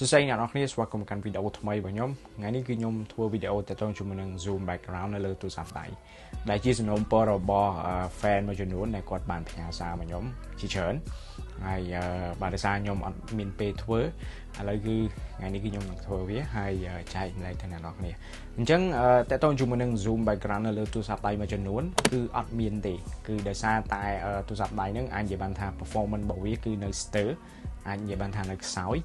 សួស្តីអ្នកនរគ្នាស្វាគមន៍កាន់វីដេអូថ្មីរបស់ខ្ញុំថ្ងៃនេះគឺខ្ញុំធ្វើវីដេអូទាក់ទងជាមួយនឹង Zoom background នៅលើទូរស័ព្ទដៃដែលជាសំណូមពររបស់ fan មួយចំនួនដែលគាត់បានផ្ញើសារមកខ្ញុំជាច្រើនហើយបាទដោយសារខ្ញុំអត់មានពេលធ្វើឥឡូវគឺថ្ងៃនេះគឺខ្ញុំនឹងធ្វើវាហើយចែកម្លែកទៅអ្នកនរគ្នាអញ្ចឹងទាក់ទងជាមួយនឹង Zoom background នៅលើទូរស័ព្ទដៃមួយចំនួនគឺអត់មានទេគឺដោយសារតែទូរស័ព្ទដៃហ្នឹងអាចនិយាយបានថា performance របស់វាគឺនៅ still អាចនិយាយបានថានៅខ្សោយ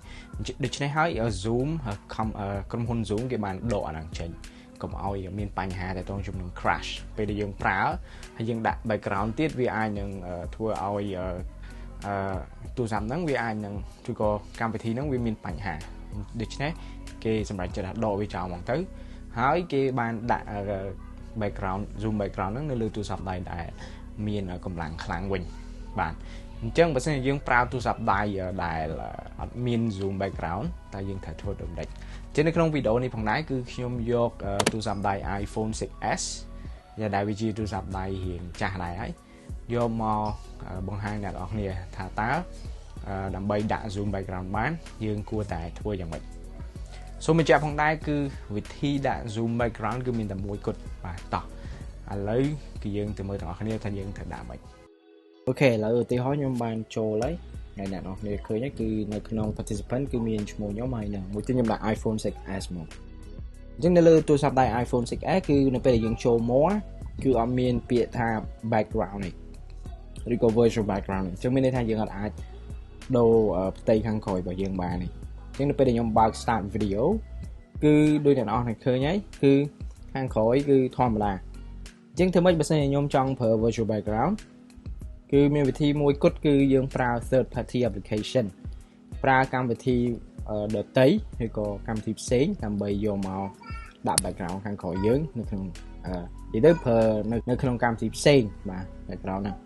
ដូច្នេះហើយ Zoom ក្រុមហ៊ុន Zoom គេបានដកអាហ្នឹងចេញកុំឲ្យមានបញ្ហាតែតងជាមួយនឹង crash ពេលដែលយើងប្រើហើយយើងដាក់ background ទៀតវាអាចនឹងធ្វើឲ្យទូរស័ព្ទហ្នឹងវាអាចនឹងឬក៏កម្មវិធីហ្នឹងវាមានបញ្ហាដូច្នេះគេសម្រាប់ចិត្តដកវាចោលហ្មងទៅហើយគេបានដាក់ background Zoom background ហ្នឹងនៅលើទូរស័ព្ទដៃដែលមានកម្លាំងខ្លាំងវិញបាទអញ្ចឹងបើសិនជាយើងប្រើទូរស័ព្ទដៃដែលអត់មាន Zoom background តែយើងត្រូវធ្វើដូចម្ដេចជានៅក្នុងវីដេអូនេះផងដែរគឺខ្ញុំយកទូរស័ព្ទដៃ iPhone 6s ដែលវាជាទូរស័ព្ទដៃរៀងចាស់ដែរហើយយកមកបង្ហាញអ្នកនរគ្នាថាតើដើម្បីដាក់ Zoom background បានយើងគួរតែធ្វើយ៉ាងម៉េចសូមបញ្ជាក់ផងដែរគឺវិធីដាក់ Zoom background គឺមានតែមួយគត់បាទតោះឥឡូវគឺយើងទៅមើលទាំងអស់គ្នាថាយើងត្រូវដាក់ម៉េចអូខេឥឡូវឧទាហរណ៍ខ្ញុំបានចូលហើយអ្នកនរគ្នាឃើញហើយគឺនៅក្នុង participant គឺមានឈ្មោះខ្ញុំហើយមួយទៀតខ្ញុំដាក់ iPhone 6s មកអញ្ចឹងនៅលើទូរស័ព្ទដៃ iPhone 6s គឺនៅពេលដែលយើងចូលមកគឺអត់មានពាក្យថា background នេះឬក៏ virtual background អញ្ចឹងមានន័យថាយើងអាចដូរផ្ទៃខាងក្រោយរបស់យើងបាននេះអញ្ចឹងនៅពេលដែលខ្ញុំបើក start video គឺដូចអ្នកនរគ្នាឃើញហើយគឺខាងក្រោយគឺធម្មតាអញ្ចឹងធ្វើម៉េចបើសិនជាខ្ញុំចង់ប្រើ virtual backgroundគឺមានវិធីមួយគត់គឺយើងប្រើ third party application ប្រើកម្មវិធីដទៃឬក៏កម្មវិធីផ្សេងដើម្បីយកមកដាក់ background ខាងក្រោយយើងនៅក្នុងនិយាយទៅប្រើនៅក្នុងកម្មវិធីផ្សេងបាទ background ហ្នឹង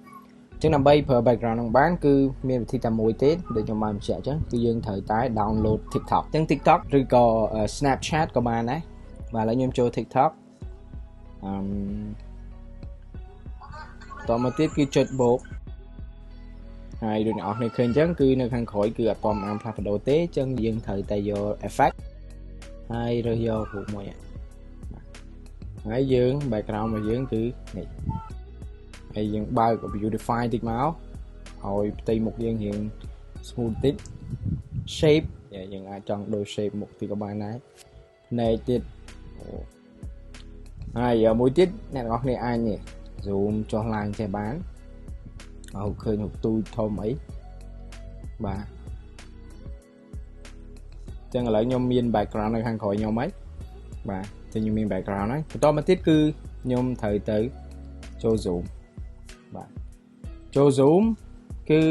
អញ្ចឹងដើម្បីប្រើ background ហ្នឹងបានគឺមានវិធីតែមួយទេដូចខ្ញុំបានបញ្ជាក់អញ្ចឹងគឺយើងត្រូវតែ download TikTok អញ្ចឹង TikTok ឬក៏ Snapchat ក៏បានដែរបាទឥឡូវខ្ញុំចូល TikTok តមកទៀតគឺចុចបូកហើយដូចអ្នកនរគ្នាឃើញអញ្ចឹងគឺនៅខាងក្រោយគឺអត់ទាន់បានផ្លាស់ប្ដូរទេអញ្ចឹងយើងត្រូវតែយក effect ហើយរើសយករូបមួយហើយយើង background របស់យើងគឺនេះហើយយើងបើក beautify តិចមកឲ្យផ្ទៃមុខយើងរៀង smooth តិច shape យើងអាចចង់ដូរ shape មុខតិចក៏បានដែរភ្នែកទៀតហើយមួយទៀតអ្នកនរគ្នាអាចនេះ zoom ចុះឡើងចេះបានឲ្យឃើញរូបទូចធំអីបាទអញ្ចឹងឥឡូវខ្ញុំមាន background នៅខាងក្រោយខ្ញុំហើយបាទអញ្ចឹងខ្ញុំមាន background ហើយបន្តមកទៀតគឺខ្ញុំត្រូវទៅចូល zoom បាទចូល zoom គឺ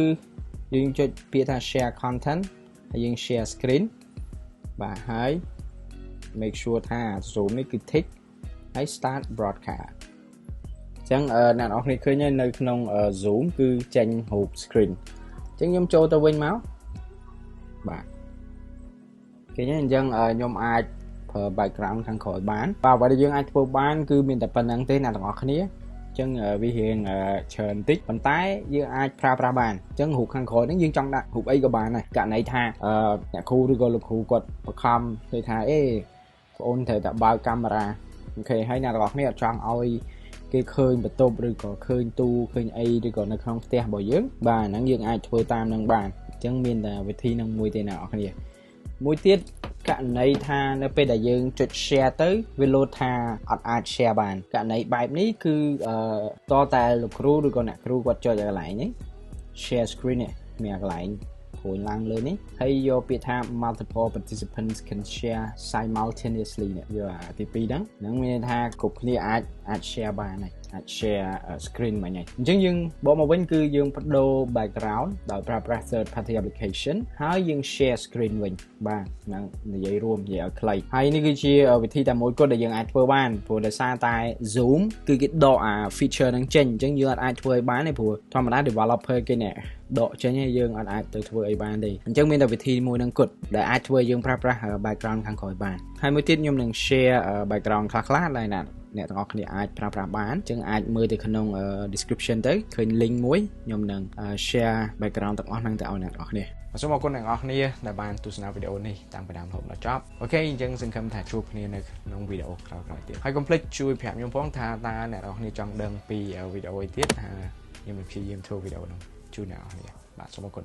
យើងចុចពាក្យថា share content ហើយយើង share screen បាទហើយ make sure ថា zoom នេះគឺ tick ហើយ start broadcastអញ្ចឹងអ្នកនរគ្នាឃើញនៅក្នុង Zoom គឺចេញរូប screen អញ្ចឹងខ្ញុំចូលទៅវិញមកបាទឃើញទេអញ្ចឹងខ្ញុំអាចប្រើ background ខាងក្រោយបានបាទអ្វីដែលយើងអាចធ្វើបានគឺមានតែប៉ុណ្្នឹងទេអ្នកទាំងអស់គ្នាអញ្ចឹងវារៀងច្រើនតិចប៉ុន្តែយើងអាចប្រើប្រាស់បានអញ្ចឹងរូបខាងក្រោយហ្នឹងយើងចង់ដាក់រូបអីក៏បានដែរករណីថាអ្នកគ្រូឬក៏លោកគ្រូគាត់បង្ខំគេថាអេបងអូនត្រូវតែបើកកាមេរ៉ាអូខេហើយអ្នកទាំងអស់គ្នាអត់ចង់ឲ្យគេឃើញបន្ទប់ឬក៏ឃើញទូឃើញអីឬក៏នៅក្នុងផ្ទះរបស់យើងបាទហ្នឹងយើងអាចធ្វើតាមនឹងបានអញ្ចឹងមានតែវិធីហ្នឹងមួយទេអ្នកនរគ្នាមួយទៀតករណីថានៅពេលដែលយើងចុច share ទៅវាលោតថាអត់អាច share បានករណីបែបនេះគឺតតែលោកគ្រូឬក៏អ្នកគ្រូគាត់ចុចឲ្យកន្លែងនេះ share screen នេះមានកន្លែងព្រួយឡើងលើនេះហើយយកពាក្យថា multiple participants can share simultaneously នេះយកអាទី2ហ្នឹងមានន័យថាគ្រប់គ្នាអាច share បានហើយអាច share screen មកញ៉ៃអញ្ចឹងយើងបកមកវិញគឺយើងបដូរ background ដោយប្រើប្រាស់ third party application ហើយយើង share screen វិញបាទហ្នឹងនិយាយរួមនិយាយឲ្យខ្លីហើយនេះគឺជាវិធីតែមួយគត់ដែលយើងអាចធ្វើបានព្រោះដោយសារតែ Zoom គឺគេដកអា feature ហ្នឹងចេញអញ្ចឹងយើងអាចធ្វើឲ្យបានទេព្រោះធម្មតា developer គេ ដកចេញយើងអត់អាចទៅធ្វើអីបានទេអញ្ចឹងមានតែវិធីមួយនឹងគត់ដែលអាចធ្វើយើងប្រើប្រាស់ background ខាងក្រោយបានហើយមួយទៀតខ្ញុំនឹង share background ខ្លះៗដែលអ្នកទាំងអស់គ្នាអាចប្រើប្រាស់បានអញ្ចឹងអាចមើលទៅក្នុង description ទៅឃើញ link មួយខ្ញុំនឹង share background ទាំងអស់ហ្នឹងទៅឲ្យអ្នកទាំងអស់គ្នាសូមអរគុណអ្នកទាំងអស់គ្នាដែលបានទស្សនាវីដេអូនេះតាំងពីដើមរហូតដល់ចប់អូខេអញ្ចឹងសង្ឃឹមថាជួបគ្នានៅក្នុងវីដេអូក្រោយៗទៀតហើយកុំភ្លេចជួយប្រាប់ខ្ញុំផងថាតើអ្នកទាំងអស់គ្នាចង់ដឹងពីវីដេអូអីទៀតខ្ញុំនឹងព្យាយាមធ្វើវីដេអូនោះជូនអ្នកទាំងអស់គ្នាបាទសូមអរគុណ